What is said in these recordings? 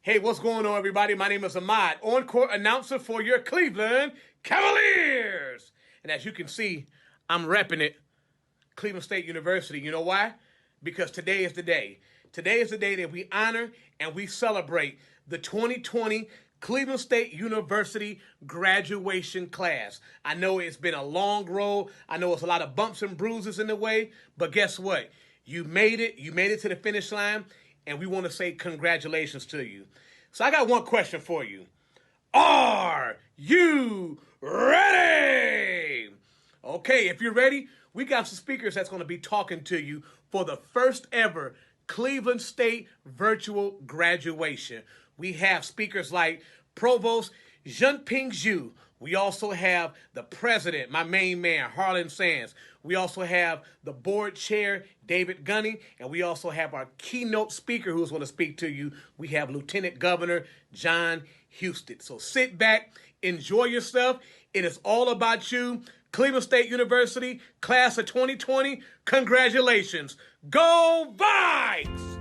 Hey, what's going on, everybody? My name is Ahmad, on-court announcer for your Cleveland Cavaliers. And as you can see, I'm repping it, Cleveland State University. You know why? Because today is the day. Today is the day that we honor and we celebrate the 2020 Cleveland State University graduation class. I know it's been a long road. I know it's a lot of bumps and bruises in the way, but guess what? You made it. You made it to the finish line, and we want to say congratulations to you. So I got one question for you. Are you ready? Okay, if you're ready, we got some speakers that's going to be talking to you for the first ever Cleveland State virtual graduation. We have speakers like Provost Jinping Zhu. We also have the president, my main man, Harlan Sands. We also have the board chair, David Gunning, and we also have our keynote speaker who's going to speak to you. We have Lieutenant Governor John Houston. So sit back, enjoy yourself. It is all about you. Cleveland State University, class of 2020, congratulations. Go Vikes!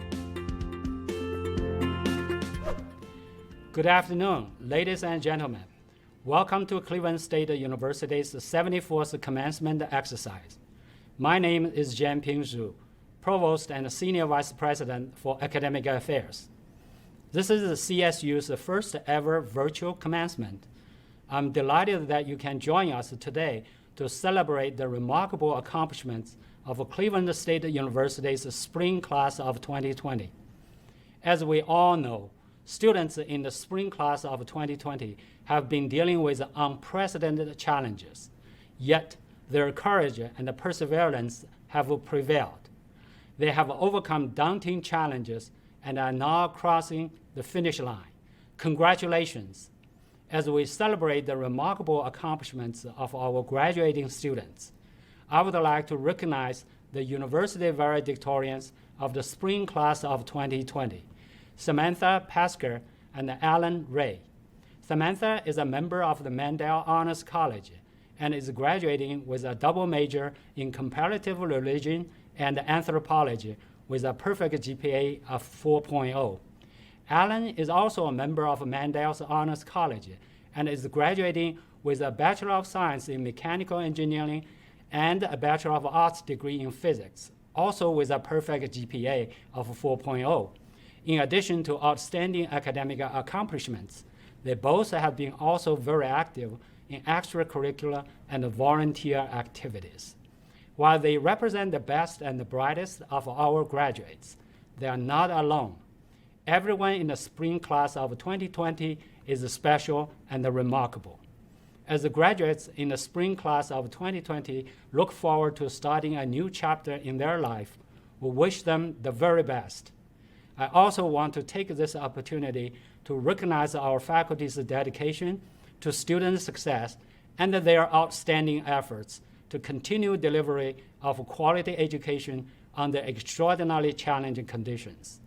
Good afternoon, ladies and gentlemen. Welcome to Cleveland State University's 74th commencement exercise. My name is Jinping Zhu, Provost and Senior Vice President for Academic Affairs. This is the CSU's first ever virtual commencement. I'm delighted that you can join us today to celebrate the remarkable accomplishments of Cleveland State University's spring class of 2020. As we all know, students in the spring class of 2020 have been dealing with unprecedented challenges, yet their courage and perseverance have prevailed. They have overcome daunting challenges and are now crossing the finish line. Congratulations! As we celebrate the remarkable accomplishments of our graduating students, I would like to recognize the university valedictorians of the spring class of 2020, Samantha Pasker and Alan Ray. Samantha is a member of the Mandel Honors College and is graduating with a double major in comparative religion and anthropology with a perfect GPA of 4.0. Alan is also a member of Mandel's Honors College and is graduating with a Bachelor of Science in Mechanical Engineering and a Bachelor of Arts degree in Physics, also with a perfect GPA of 4.0. In addition to outstanding academic accomplishments, they both have been also very active in extracurricular and volunteer activities. While they represent the best and the brightest of our graduates, they are not alone. Everyone in the spring class of 2020 is special and remarkable. As the graduates in the spring class of 2020 look forward to starting a new chapter in their life, we wish them the very best. I also want to take this opportunity to recognize our faculty's dedication to student success and their outstanding efforts to continue delivery of quality education under extraordinarily challenging conditions.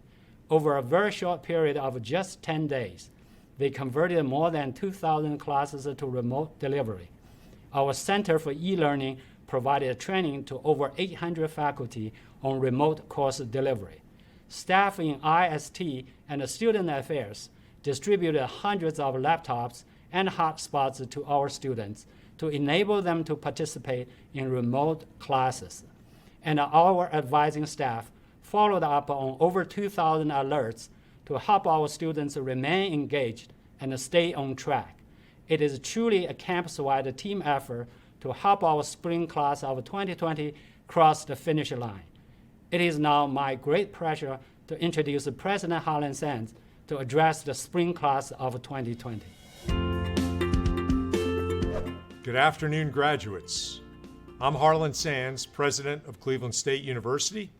Over a very short period of just 10 days, they converted more than 2,000 classes to remote delivery. Our Center for E-Learning provided training to over 800 faculty on remote course delivery. Staff in IST and Student Affairs distributed hundreds of laptops and hotspots to our students to enable them to participate in remote classes. And our advising staff followed up on over 2,000 alerts to help our students remain engaged and stay on track. It is truly a campus-wide team effort to help our spring class of 2020 cross the finish line. It is now my great pleasure to introduce President Harlan Sands to address the spring class of 2020. Good afternoon, graduates. I'm Harlan Sands, President of Cleveland State University,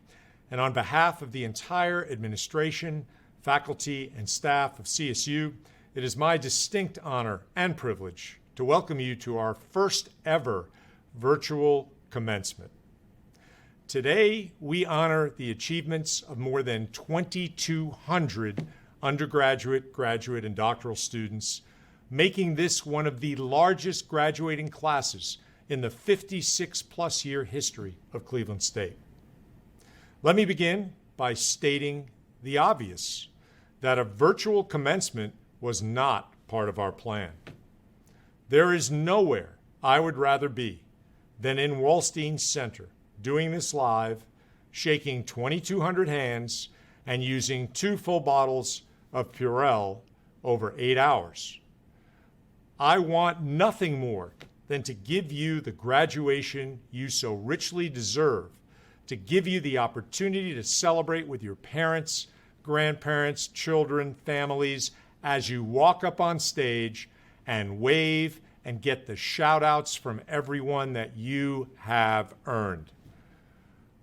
and on behalf of the entire administration, faculty, and staff of CSU, it is my distinct honor and privilege to welcome you to our first ever virtual commencement. Today, we honor the achievements of more than 2,200 undergraduate, graduate, and doctoral students, making this one of the largest graduating classes in the 56-plus year history of Cleveland State. Let me begin by stating the obvious. that a virtual commencement was not part of our plan. There is nowhere I would rather be than in Wallstein Center, doing this live, shaking 2,200 hands, and using 2 full bottles of Purell over 8 hours. I want nothing more than to give you the graduation you so richly deserve, to give you the opportunity to celebrate with your parents, grandparents, children, families, as you walk up on stage and wave and get the shout outs from everyone that you have earned.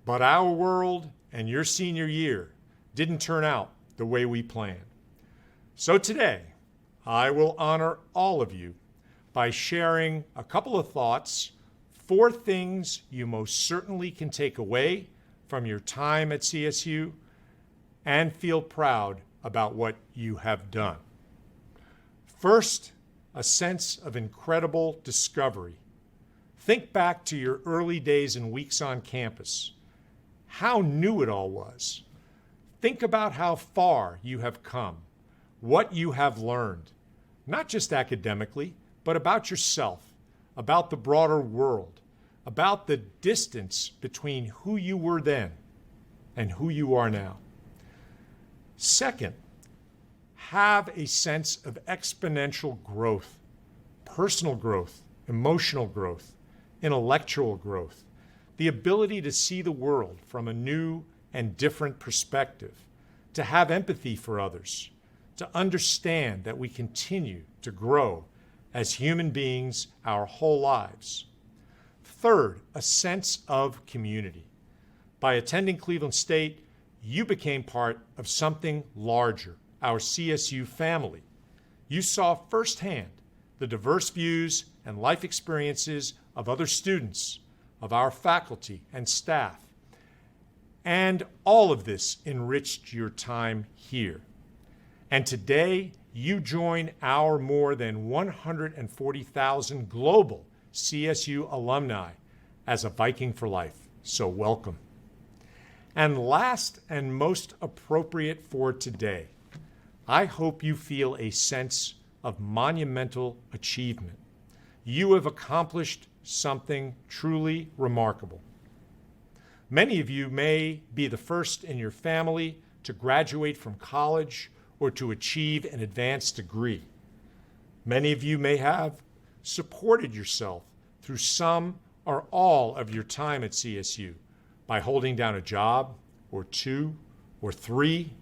But our world and your senior year didn't turn out the way we planned. So today, I will honor all of you by sharing a couple of thoughts, 4 things you most certainly can take away from your time at CSU and feel proud about what you have done. First, a sense of incredible discovery. Think back to your early days and weeks on campus, how new it all was. Think about how far you have come, what you have learned, not just academically, but about yourself, about the broader world, about the distance between who you were then and who you are now. Second, have a sense of exponential growth, personal growth, emotional growth, intellectual growth, the ability to see the world from a new and different perspective, to have empathy for others, to understand that we continue to grow as human beings our whole lives. Third, a sense of community. By attending Cleveland State, you became part of something larger, our CSU family. You saw firsthand the diverse views and life experiences of other students, of our faculty and staff. And all of this enriched your time here. And today, you join our more than 140,000 global CSU alumni as a Viking for life. So welcome. And last and most appropriate for today, I hope you feel a sense of monumental achievement. You have accomplished something truly remarkable. Many of you may be the first in your family to graduate from college or to achieve an advanced degree. Many of you may have supported yourself through some or all of your time at CSU by holding down a job or 2 or 3,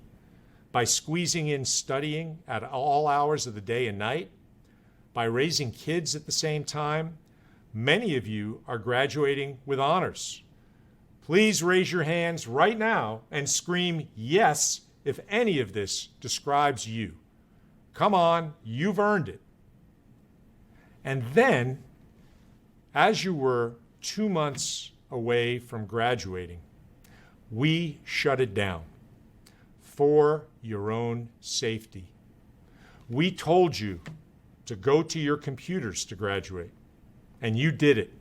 by squeezing in studying at all hours of the day and night, by raising kids at the same time. Many of you are graduating with honors. Please raise your hands right now and scream yes if any of this describes you. Come on, you've earned it. And then, as you were 2 months away from graduating, we shut it down for your own safety. We told you to go to your computers to graduate, and you did it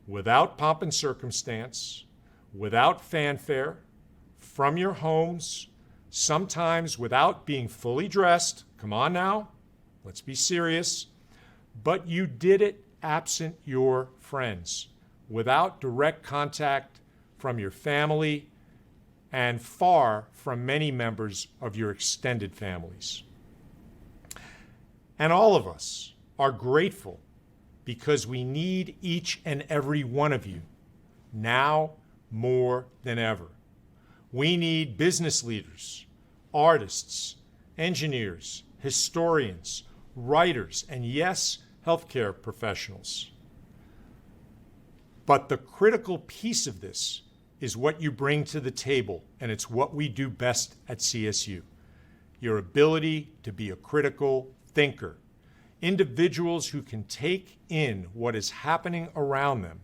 without pomp and circumstance, without fanfare, from your homes, sometimes without being fully dressed. Come on now, let's be serious. But you did it absent your friends, without direct contact from your family and far from many members of your extended families. And all of us are grateful because we need each and every one of you now more than ever. We need business leaders, artists, engineers, historians, writers, and yes, healthcare professionals. But the critical piece of this is what you bring to the table, and it's what we do best at CSU. Your ability to be a critical thinker, individuals who can take in what is happening around them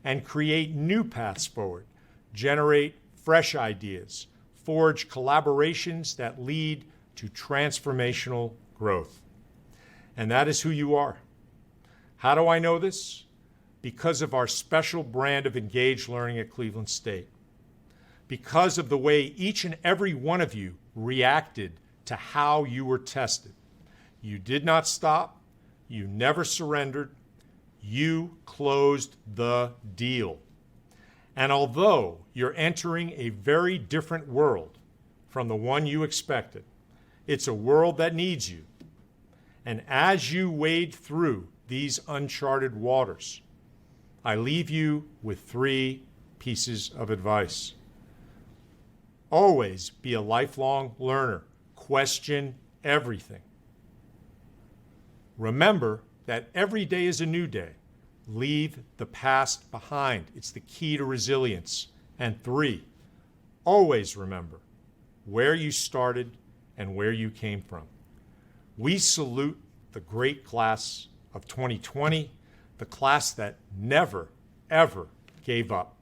and create new paths forward, generate fresh ideas, forge collaborations that lead to transformational growth. And that is who you are. How do I know this? Because of our special brand of engaged learning at Cleveland State. Because of the way each and every one of you reacted to how you were tested. You did not stop. You never surrendered. You closed the deal. And although you're entering a very different world from the one you expected, it's a world that needs you. And as you wade through these uncharted waters, I leave you with 3 pieces of advice. Always be a lifelong learner. Question everything. Remember that every day is a new day. Leave the past behind. It's the key to resilience. And 3, always remember where you started and where you came from. We salute the great class of 2020, the class that never, ever gave up.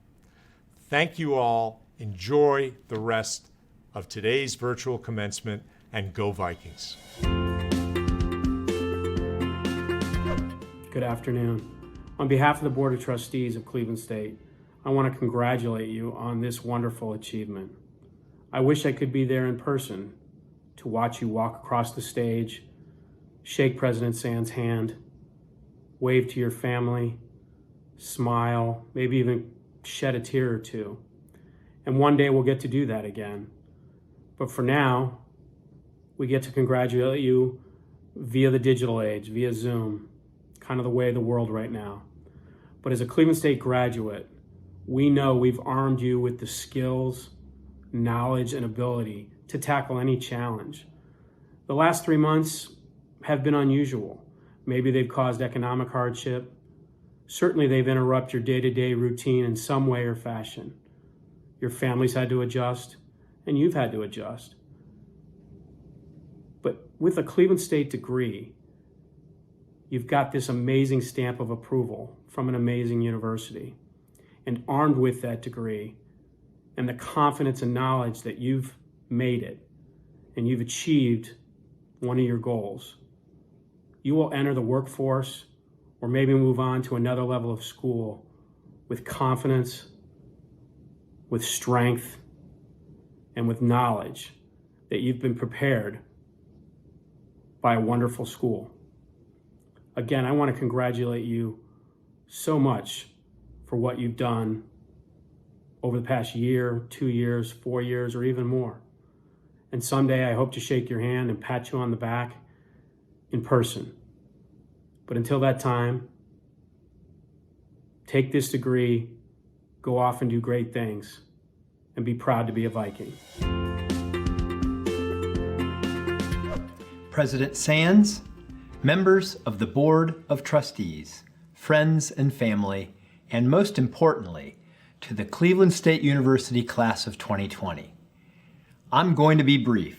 Thank you all. Enjoy the rest of today's virtual commencement, and go Vikings. Good afternoon. On behalf of the Board of Trustees of Cleveland State, I want to congratulate you on this wonderful achievement. I wish I could be there in person to watch you walk across the stage, shake President Sand's hand, wave to your family, smile, maybe even shed a tear or two. And one day we'll get to do that again. But for now, we get to congratulate you via the digital age, via Zoom, kind of the way of the world right now. But as a Cleveland State graduate, we know we've armed you with the skills, knowledge, and ability to tackle any challenge. The last 3 months have been unusual. Maybe they've caused economic hardship. Certainly they've interrupted your day-to-day routine in some way or fashion. Your family's had to adjust, and you've had to adjust. But with a Cleveland State degree, you've got this amazing stamp of approval from an amazing university. And armed with that degree and the confidence and knowledge that you've made it and you've achieved one of your goals, you will enter the workforce or maybe move on to another level of school with confidence, with strength, and with knowledge that you've been prepared by a wonderful school. Again, I want to congratulate you so much for what you've done over the past year, 2 years, 4 years, or even more. And someday I hope to shake your hand and pat you on the back in person. But until that time, take this degree, go off and do great things, and be proud to be a Viking. President Sands, members of the Board of Trustees, friends and family, and most importantly, to the Cleveland State University class of 2020. I'm going to be brief,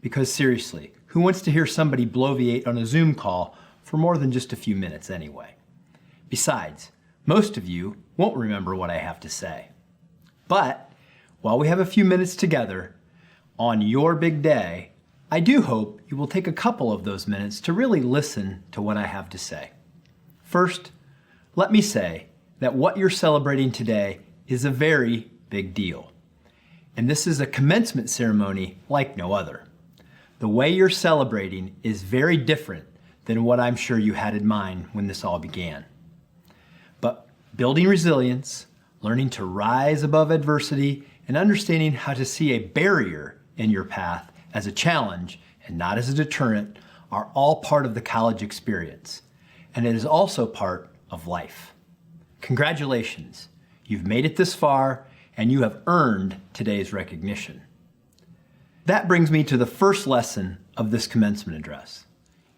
because seriously, who wants to hear somebody bloviate on a Zoom call for more than just a few minutes anyway? Besides, most of you won't remember what I have to say. But while we have a few minutes together on your big day, I do hope you will take a couple of those minutes to really listen to what I have to say. First, let me say that what you're celebrating today is a very big deal. And this is a commencement ceremony like no other. The way you're celebrating is very different than what I'm sure you had in mind when this all began. But building resilience, learning to rise above adversity, and understanding how to see a barrier in your path as a challenge and not as a deterrent are all part of the college experience. And it is also part of life. Congratulations, you've made it this far and you have earned today's recognition. That brings me to the first lesson of this commencement address.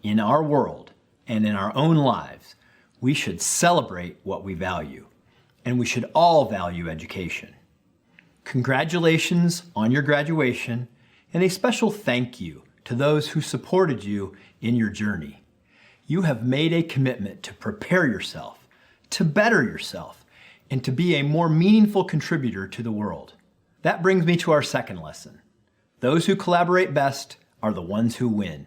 In our world and in our own lives, we should celebrate what we value, and we should all value education. Congratulations on your graduation, and a special thank you to those who supported you in your journey. You have made a commitment to prepare yourself, to better yourself, and to be a more meaningful contributor to the world. That brings me to our second lesson. Those who collaborate best are the ones who win.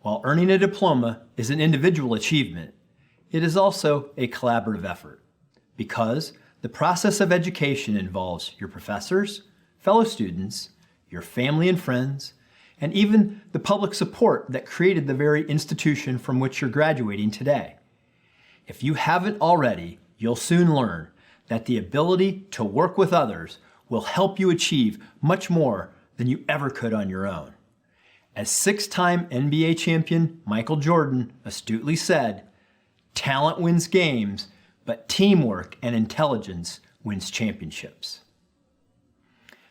While earning a diploma is an individual achievement, it is also a collaborative effort, because the process of education involves your professors, fellow students, your family and friends, and even the public support that created the very institution from which you're graduating today. If you haven't already, you'll soon learn that the ability to work with others will help you achieve much more than you ever could on your own. As 6-time NBA champion Michael Jordan astutely said, "Talent wins games, but teamwork and intelligence wins championships."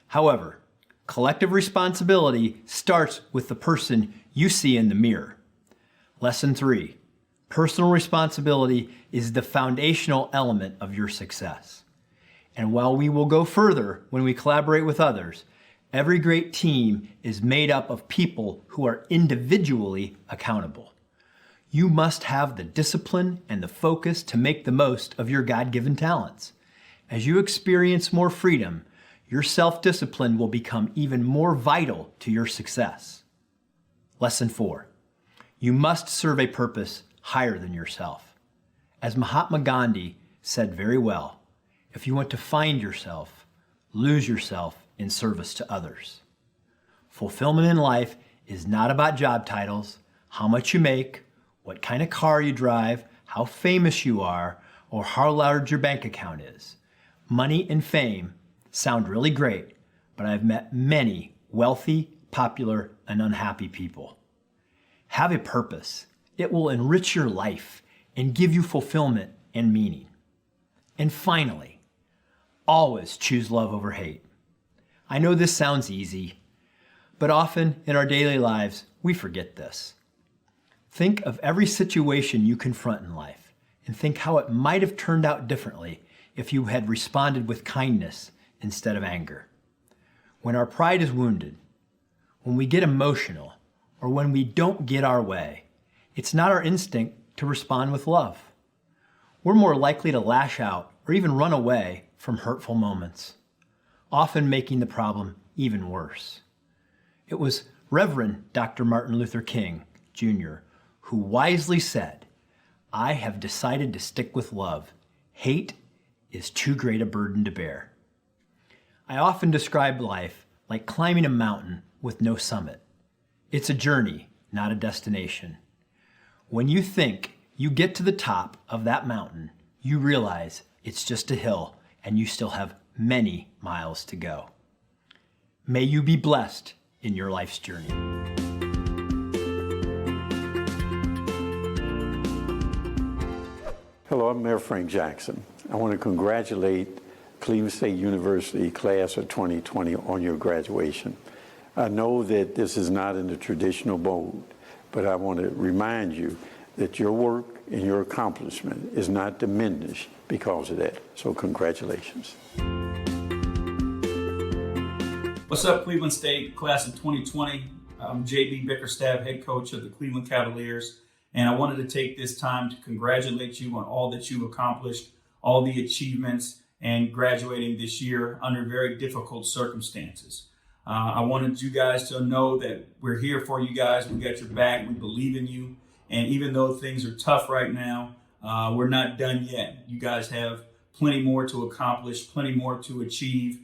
However, collective responsibility starts with the person you see in the mirror. Lesson 3. Personal responsibility is the foundational element of your success. And while we will go further when we collaborate with others, every great team is made up of people who are individually accountable. You must have the discipline and the focus to make the most of your God-given talents. As you experience more freedom, your self-discipline will become even more vital to your success. Lesson 4. You must serve a purpose higher than yourself. As Mahatma Gandhi said very well, if you want to find yourself, lose yourself in service to others. Fulfillment in life is not about job titles, how much you make, what kind of car you drive, how famous you are, or how large your bank account is. Money and fame sound really great, but I've met many wealthy, popular, and unhappy people. Have a purpose. It will enrich your life and give you fulfillment and meaning. And finally, always choose love over hate. I know this sounds easy, but often in our daily lives, we forget this. Think of every situation you confront in life and think how it might have turned out differently if you had responded with kindness instead of anger. When our pride is wounded, when we get emotional, or when we don't get our way, it's not our instinct to respond with love. We're more likely to lash out or even run away from hurtful moments, often making the problem even worse. It was Reverend Dr. Martin Luther King, Jr., who wisely said, "I have decided to stick with love. Hate is too great a burden to bear." I often describe life like climbing a mountain with no summit. It's a journey, not a destination. When you think you get to the top of that mountain, you realize it's just a hill and you still have many miles to go. May you be blessed in your life's journey. Hello, I'm Mayor Frank Jackson. I want to congratulate Cleveland State University class of 2020 on your graduation. I know that this is not in the traditional mode, but I want to remind you that your work and your accomplishment is not diminished because of that. So congratulations. What's up, Cleveland State class of 2020? I'm JB Bickerstaff, head coach of the Cleveland Cavaliers, and I wanted to take this time to congratulate you on all that you've accomplished, all the achievements, and graduating this year under very difficult circumstances. I wanted you guys to know that we're here for you guys. We got your back. We believe in you. And even though things are tough right now, we're not done yet. You guys have plenty more to accomplish, plenty more to achieve.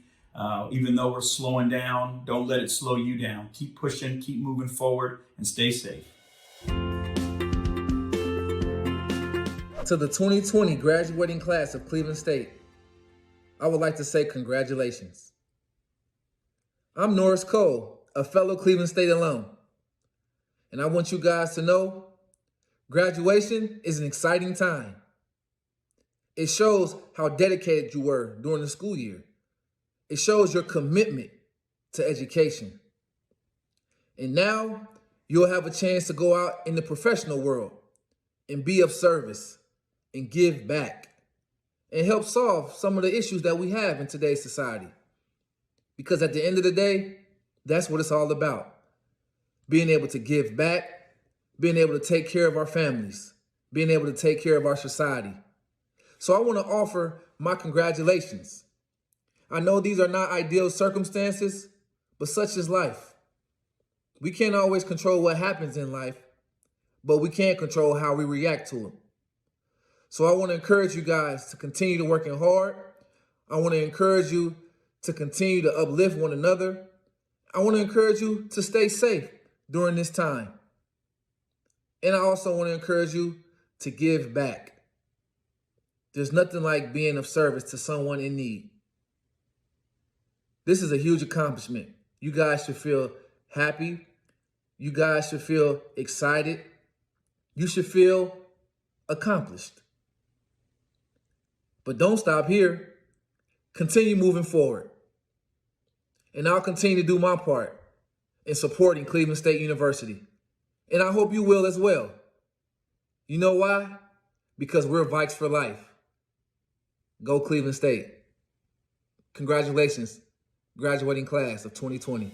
Even though we're slowing down, don't let it slow you down. Keep pushing, keep moving forward, and stay safe. To the 2020 graduating class of Cleveland State, I would like to say congratulations. I'm Norris Cole, a fellow Cleveland State alum, and I want you guys to know graduation is an exciting time. It shows how dedicated you were during the school year. It shows your commitment to education. And now you'll have a chance to go out in the professional world and be of service and give back and help solve some of the issues that we have in today's society. Because at the end of the day, that's what it's all about. Being able to give back, being able to take care of our families, being able to take care of our society. So I want to offer my congratulations. I know these are not ideal circumstances, but such is life. We can't always control what happens in life, but we can control how we react to them. So I want to encourage you guys to continue to working hard. I want to encourage you to continue to uplift one another. I want to encourage you to stay safe during this time. And I also want to encourage you to give back. There's nothing like being of service to someone in need. This is a huge accomplishment. You guys should feel happy. You guys should feel excited. You should feel accomplished. But don't stop here. Continue moving forward. And I'll continue to do my part in supporting Cleveland State University. And I hope you will as well. You know why? Because we're Vikes for life. Go Cleveland State. Congratulations, graduating class of 2020.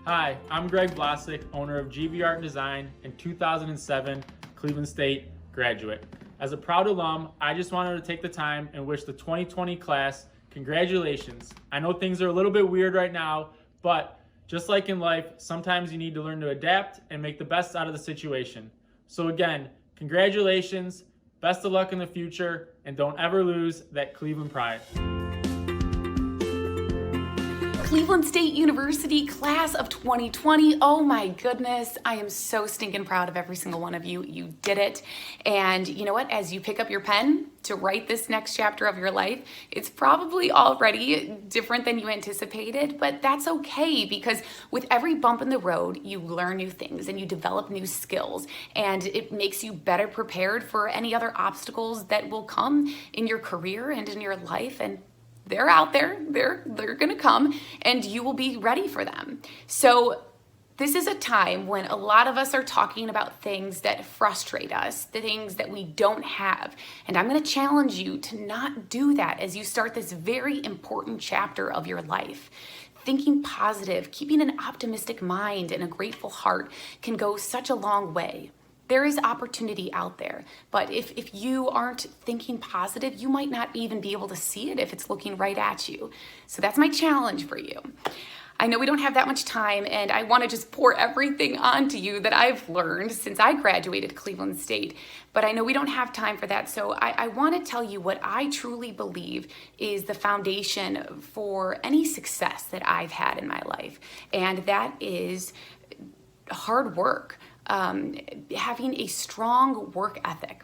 Hi, I'm Greg Vlasic, owner of GV Art and Design and 2007 Cleveland State graduate. As a proud alum, I just wanted to take the time and wish the 2020 class congratulations. I know things are a little bit weird right now, but just like in life, sometimes you need to learn to adapt and make the best out of the situation. So again, congratulations, best of luck in the future, and don't ever lose that Cleveland pride. Cleveland State University class of 2020. Oh my goodness, I am so stinking proud of every single one of you. You did it. And you know what? As you pick up your pen to write this next chapter of your life, it's probably already different than you anticipated, but that's okay, because with every bump in the road, you learn new things and you develop new skills, and it makes you better prepared for any other obstacles that will come in your career and in your life. And they're out there, they're gonna come, and you will be ready for them. So this is a time when a lot of us are talking about things that frustrate us, the things that we don't have. And I'm gonna challenge you to not do that as you start this very important chapter of your life. Thinking positive, keeping an optimistic mind and a grateful heart can go such a long way. There is opportunity out there, but if you aren't thinking positive, you might not even be able to see it if it's looking right at you. So that's my challenge for you. I know we don't have that much time, and I want to just pour everything onto you that I've learned since I graduated Cleveland State, but I know we don't have time for that. So I want to tell you what I truly believe is the foundation for any success that I've had in my life, and that is hard work. Having a strong work ethic.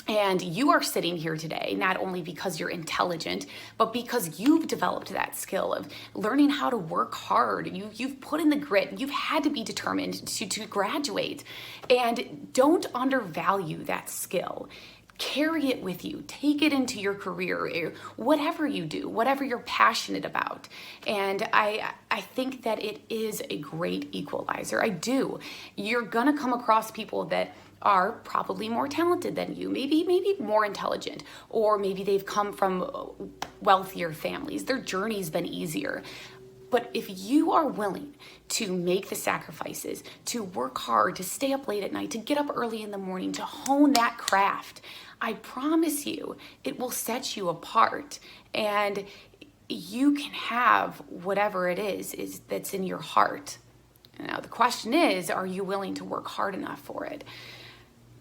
And you are sitting here today not only because you're intelligent, but because you've developed that skill of learning how to work hard. You've put in the grit. You've had to be determined to graduate. And don't undervalue that skill. Carry it with you. Take it into your career, whatever you do, whatever you're passionate about. And I think that it is a great equalizer. I do. You're gonna come across people that are probably more talented than you, maybe more intelligent, or maybe they've come from wealthier families. Their journey's been easier. But if you are willing to make the sacrifices, to work hard, to stay up late at night, to get up early in the morning, to hone that craft, I promise you it will set you apart, and you can have whatever it is that's in your heart. Now the question is, are you willing to work hard enough for it?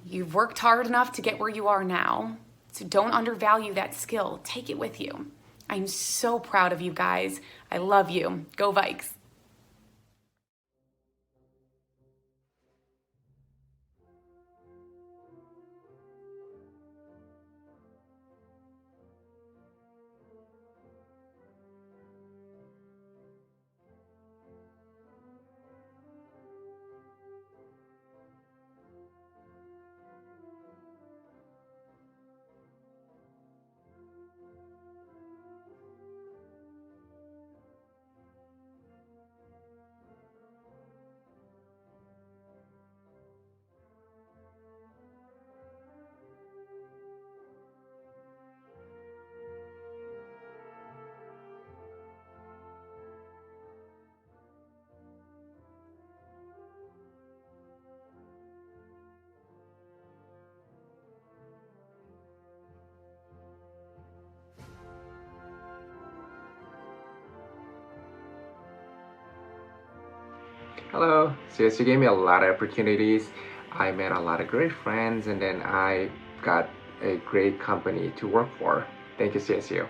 You've worked hard enough to get where you are now, so don't undervalue that skill. Take it with you. I'm so proud of you guys. I love you. Go Vikes. Hello, CSU gave me a lot of opportunities. I met a lot of great friends, and then I got a great company to work for. Thank you, CSU.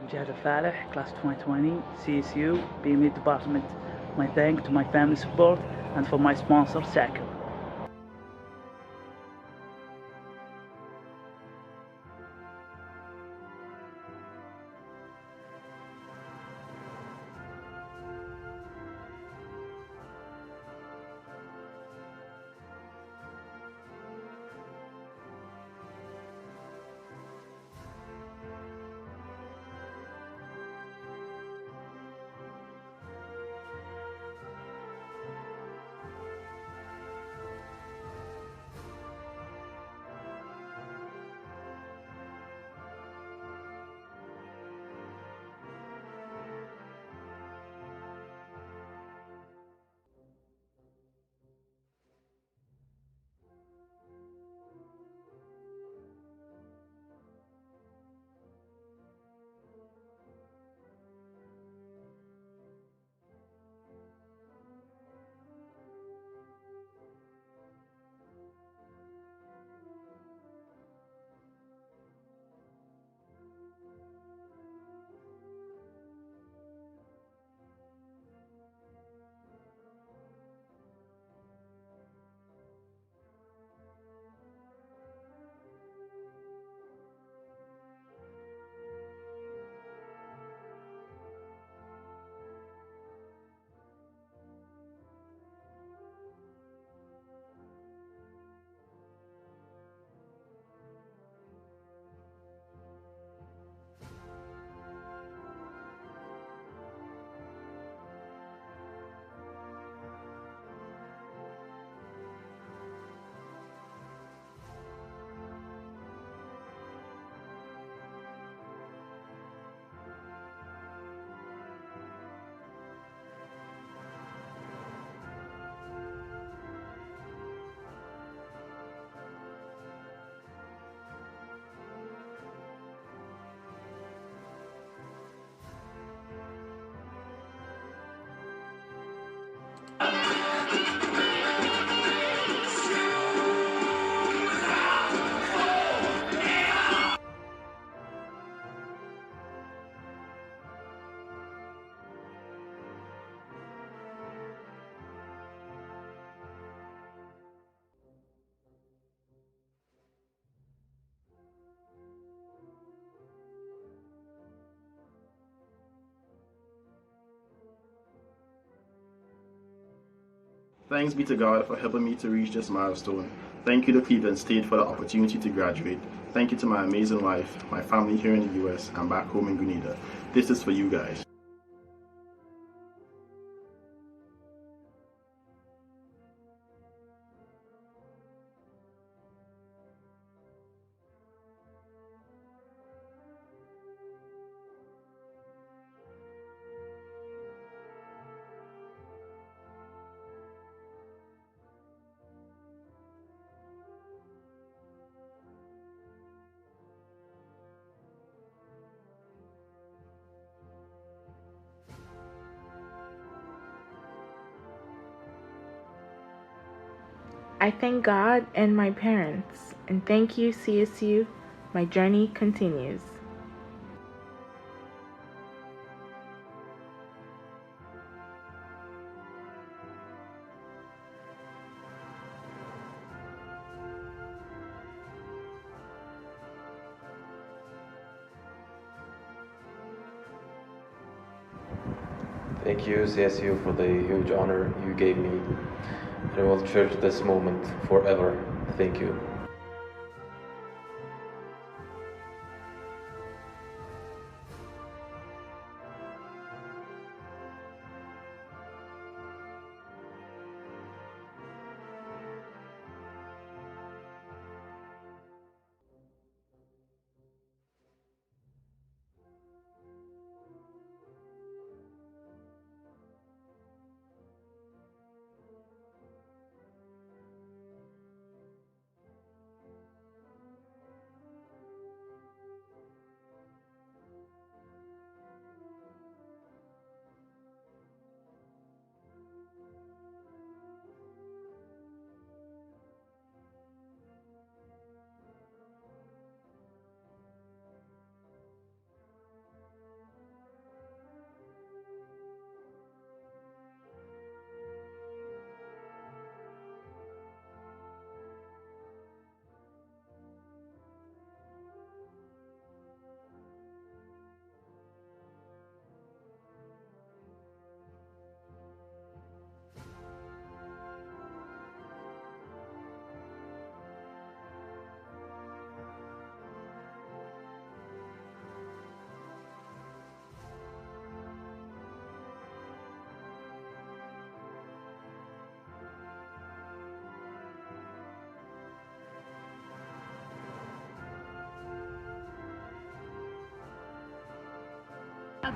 Jada Faleh, class 2020, CSU, BME department. My thanks to my family support and for my sponsor, Sacker. Thanks be to God for helping me to reach this milestone. Thank you to Cleveland State for the opportunity to graduate. Thank you to my amazing wife, my family here in the US, and back home in Grenada. This is for you guys. I thank God and my parents, and thank you, CSU. My journey continues. Thank you, CSU, for the huge honor you gave me. I will cherish this moment forever. Thank you.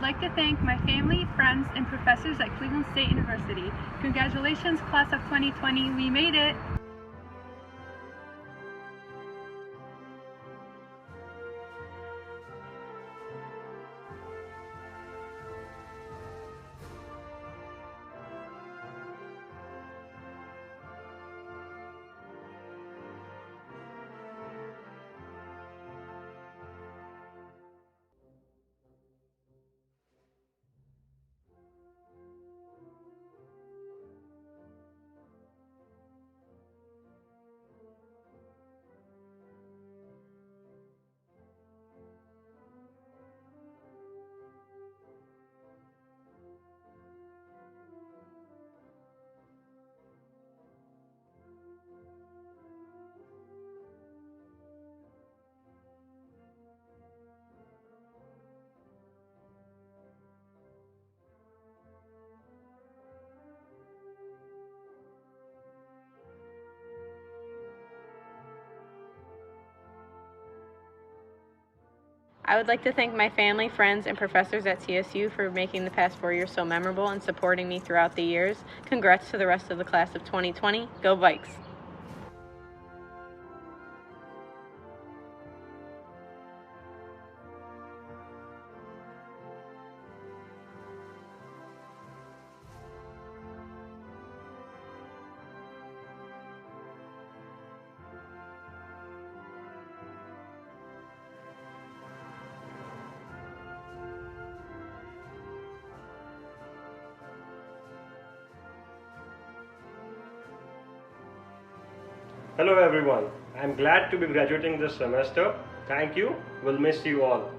would like to thank my family, friends, and professors at Cleveland State University. Congratulations, class of 2020, we made it! I would like to thank my family, friends, and professors at CSU for making the past 4 years so memorable and supporting me throughout the years. Congrats to the rest of the class of 2020. Go Vikes! Hello everyone, I am glad to be graduating this semester. Thank you, we'll miss you all.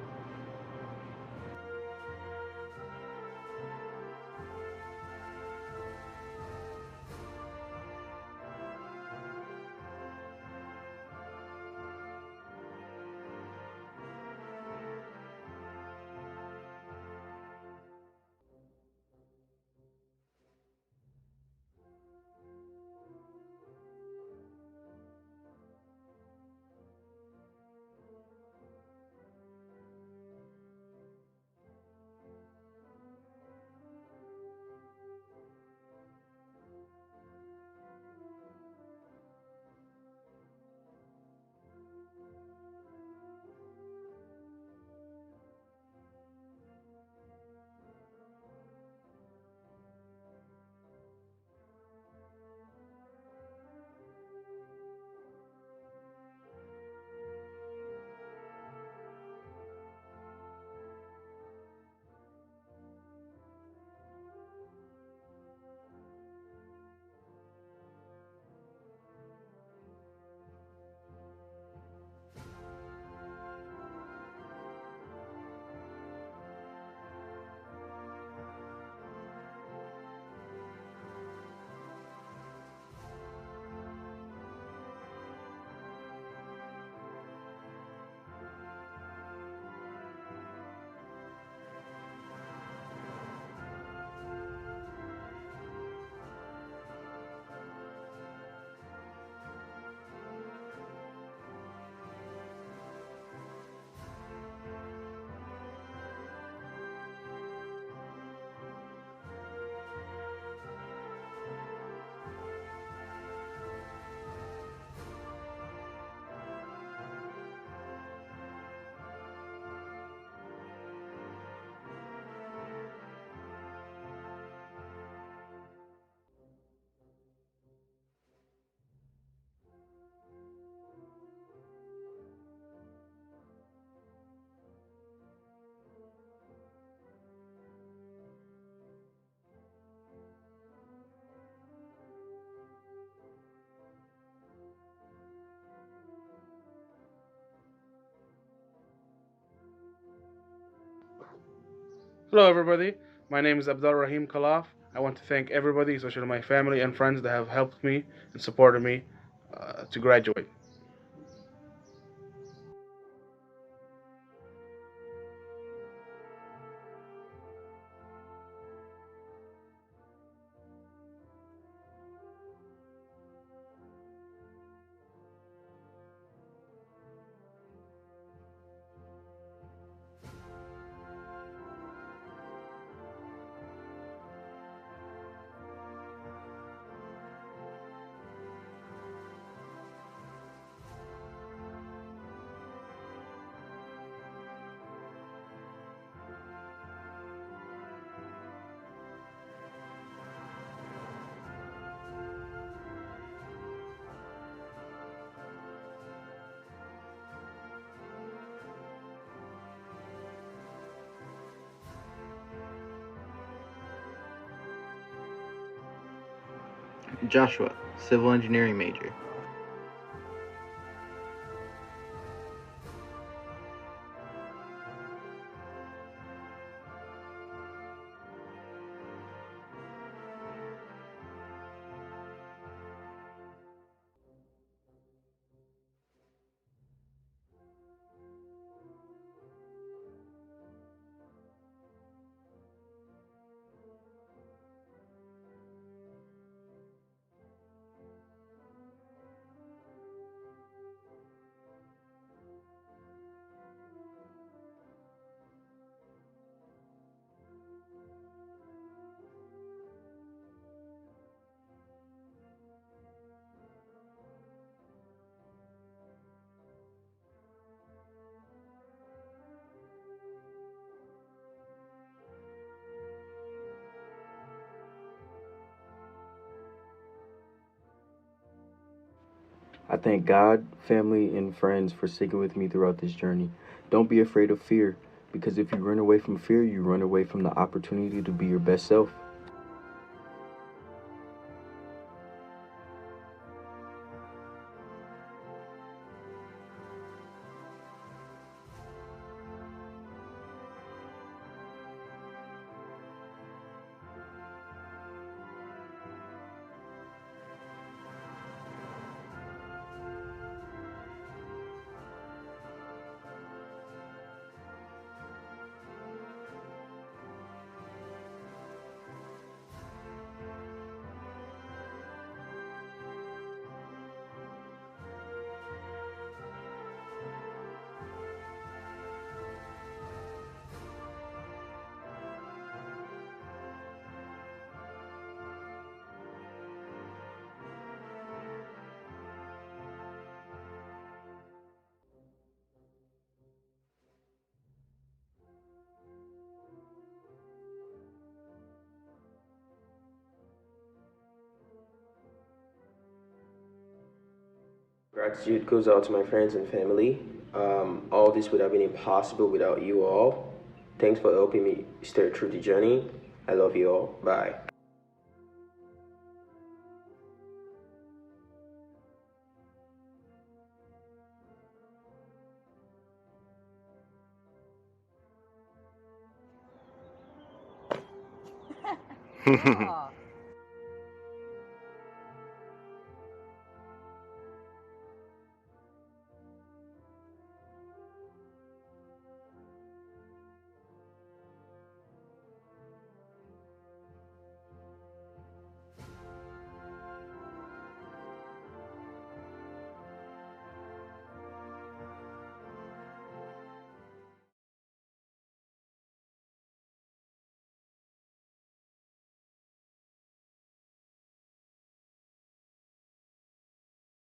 Hello everybody, my name is Abdul Rahim Khalaf. I want to thank everybody, especially my family and friends that have helped me and supported me to graduate. Joshua, civil engineering major. I thank God, family, and friends for sticking with me throughout this journey. Don't be afraid of fear, because if you run away from fear, you run away from the opportunity to be your best self. Gratitude goes out to my friends and family. All this would have been impossible without you all. Thanks for helping me stay through the journey. I love you all. Bye. Oh.